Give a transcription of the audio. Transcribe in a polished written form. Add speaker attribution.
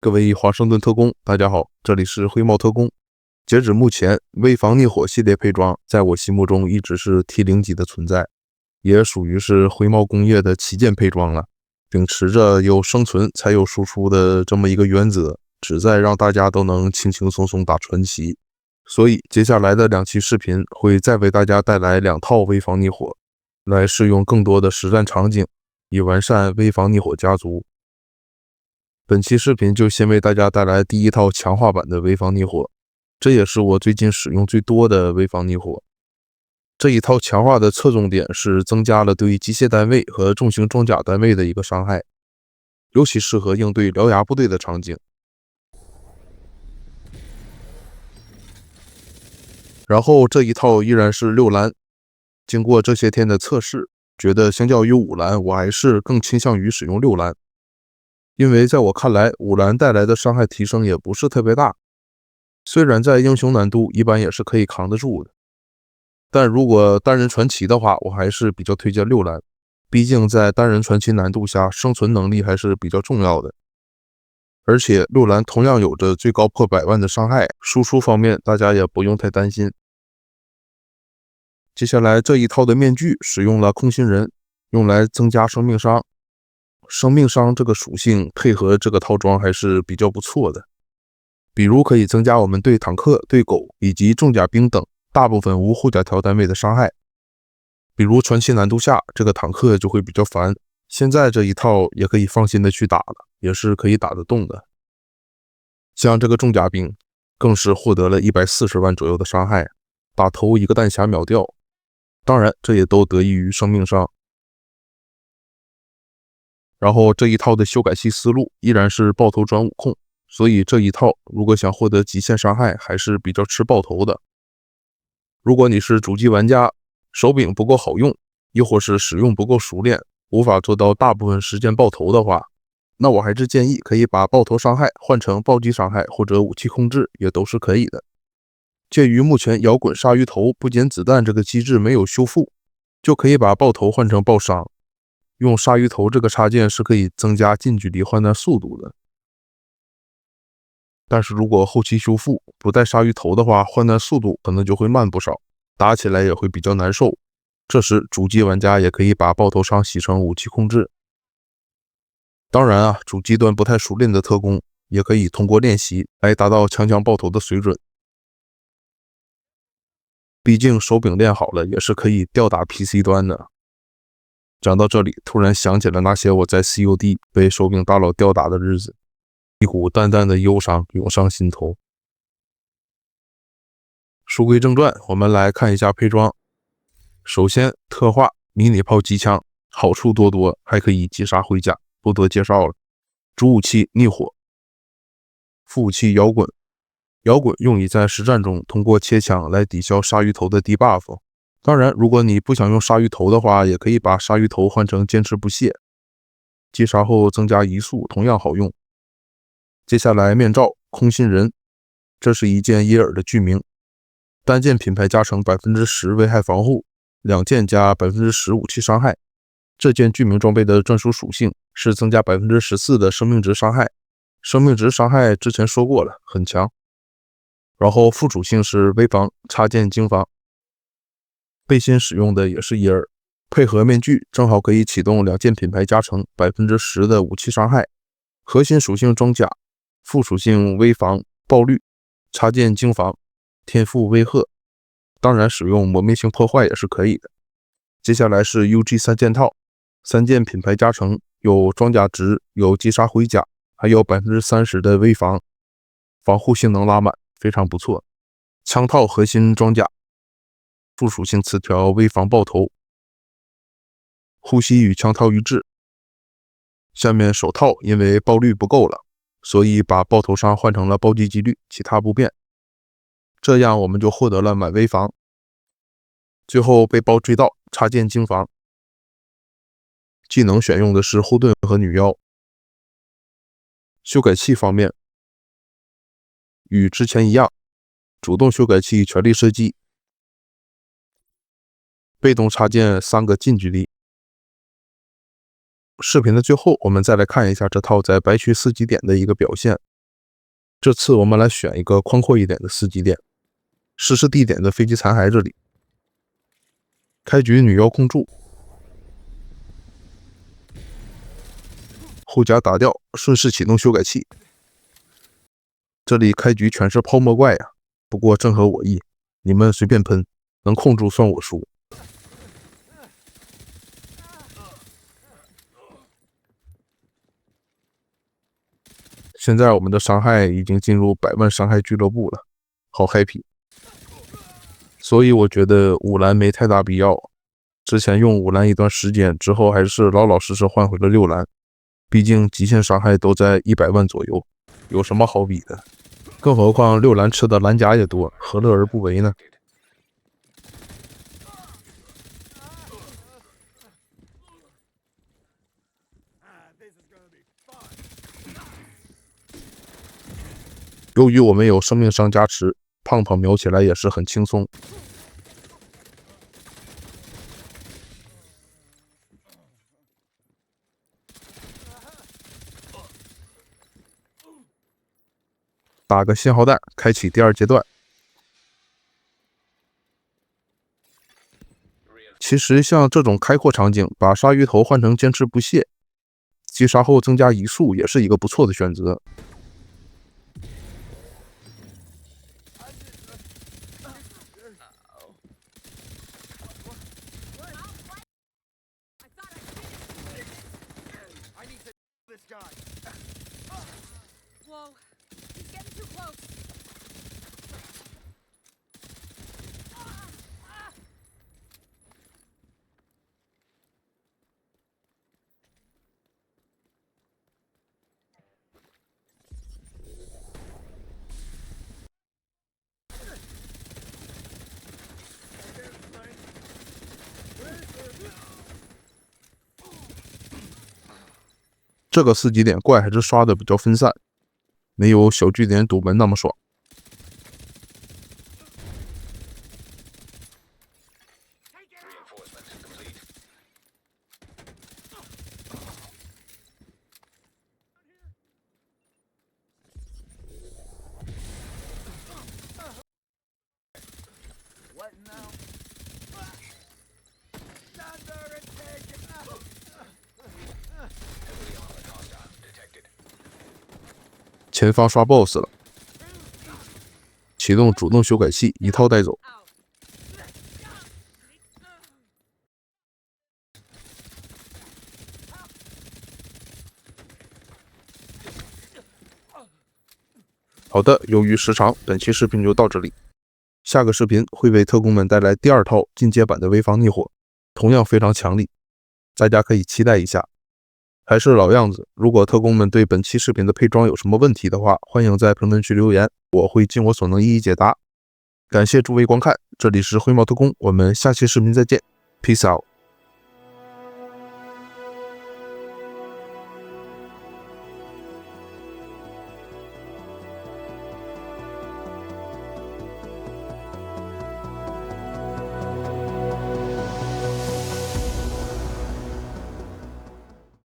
Speaker 1: 各位华盛顿特工，大家好，这里是灰猫特工。截止目前，危房逆火系列配装在我心目中一直是 T0级的存在，也属于是灰猫工业的旗舰配装了。秉持着有生存才有输出的这么一个原则，旨在让大家都能轻轻松松打传奇。所以接下来的2期视频会再为大家带来2套危房逆火，来试用更多的实战场景，以完善危房逆火家族。本期视频就先为大家带来第1套强化版的危房逆火，这也是我最近使用最多的危房逆火。这一套强化的侧重点是增加了对机械单位和重型装甲单位的一个伤害，尤其适合应对獠牙部队的场景。然后这一套依然是6蓝，经过这些天的测试，觉得相较于5蓝，我还是更倾向于使用6蓝。因为在我看来，5蓝带来的伤害提升也不是特别大，虽然在英雄难度一般也是可以扛得住的，但如果单人传奇的话，我还是比较推荐6蓝，毕竟在单人传奇难度下，生存能力还是比较重要的。而且6蓝同样有着最高破100万的伤害，输出方面大家也不用太担心。接下来这一套的面具使用了空心人，用来增加生命伤。生命伤这个属性配合这个套装还是比较不错的，比如可以增加我们对坦克、对狗以及重甲兵等大部分无护甲条单位的伤害。比如传奇难度下，这个坦克就会比较烦，现在这一套也可以放心的去打了，也是可以打得动的。像这个重甲兵更是获得了140万左右的伤害，打头一个弹匣秒掉，当然这也都得益于生命伤。然后这一套的修改器思路依然是爆头转5控，所以这一套如果想获得极限伤害还是比较吃爆头的。如果你是主机玩家，手柄不够好用，又或是使用不够熟练，无法做到大部分时间爆头的话，那我还是建议可以把爆头伤害换成暴击伤害或者武器控制，也都是可以的。鉴于目前摇滚鲨鱼头不减子弹这个机制没有修复，就可以把爆头换成爆伤。用鲨鱼头这个插件是可以增加近距离换弹速度的，但是如果后期修复不带鲨鱼头的话，换弹速度可能就会慢不少，打起来也会比较难受。这时主机玩家也可以把爆头伤洗成武器控制。当然啊，主机端不太熟练的特工也可以通过练习来达到强爆头的水准，毕竟手柄练好了也是可以吊打 PC 端的。讲到这里，突然想起了那些我在 COD 被手柄大佬吊打的日子，一股淡淡的忧伤涌上心头。书归正传，我们来看一下配装。首先，特化迷你炮机枪，好处多多，还可以击杀盔甲，不多介绍了。主武器逆火，副武器摇滚，摇滚用以在实战中通过切枪来抵消鲨鱼头的低 buff。当然，如果你不想用鲨鱼头的话，也可以把鲨鱼头换成坚持不懈，击杀后增加移速，同样好用。接下来面罩空心人，这是一件耶尔的剧名，单件品牌加成 10% 危害防护，2件加 10% 武器伤害。这件剧名装备的专属属性是增加 14% 的生命值伤害，生命值伤害之前说过了，很强。然后副属性是危防插件精防，背心使用的也是耶尔，配合面具正好可以启动2件品牌加成 10% 的武器伤害。核心属性装甲，副属性危防爆绿，插件精防，天赋威吓，当然使用抹灭性破坏也是可以的。接下来是 UG 3件套，3件品牌加成，有装甲值，有击杀盔甲，还有 30% 的危防，防护性能拉满，非常不错。枪套核心装甲，副属性词条危防爆头，呼吸与枪套一致。下面手套因为爆率不够了，所以把爆头伤换成了暴击几率，其他不变。这样我们就获得了满危防。最后被包追到插件精防，技能选用的是后盾和女妖。修改器方面与之前一样，主动修改器全力射击，被动插件3个近距离。视频的最后，我们再来看一下这套在白区4级点的一个表现。这次我们来选一个宽阔一点的4级点，实施地点的飞机残骸这里。开局女妖控住，后甲打掉，顺势启动修改器。这里开局全是泡沫怪呀，不过正合我意，你们随便喷，能控住算我输。现在我们的伤害已经进入100万伤害俱乐部了，好 happy。所以我觉得5蓝没太大必要，之前用5蓝一段时间之后，还是老老实实换回了6蓝，毕竟极限伤害都在100万左右，有什么好比的？更何况6蓝吃的蓝甲也多，何乐而不为呢？由于我们有生命伤加持，胖胖瞄起来也是很轻松。打个信号弹，开启第2阶段。其实像这种开阔场景，把鲨鱼头换成坚持不懈，击杀后增加移速也是一个不错的选择。这个4级点怪还是刷的比较分散，没有小据点堵门那么爽。前方刷 BOSS 了，启动主动修改器，一套带走。好的，由于时长，本期视频就到这里。下个视频会为特工们带来第2套进阶版的潍坊逆火，同样非常强力，大家可以期待一下。还是老样子，如果特工们对本期视频的配装有什么问题的话，欢迎在评论区留言，我会尽我所能一一解答。感谢诸位观看，这里是灰猫特工，我们下期视频再见 ，Peace out。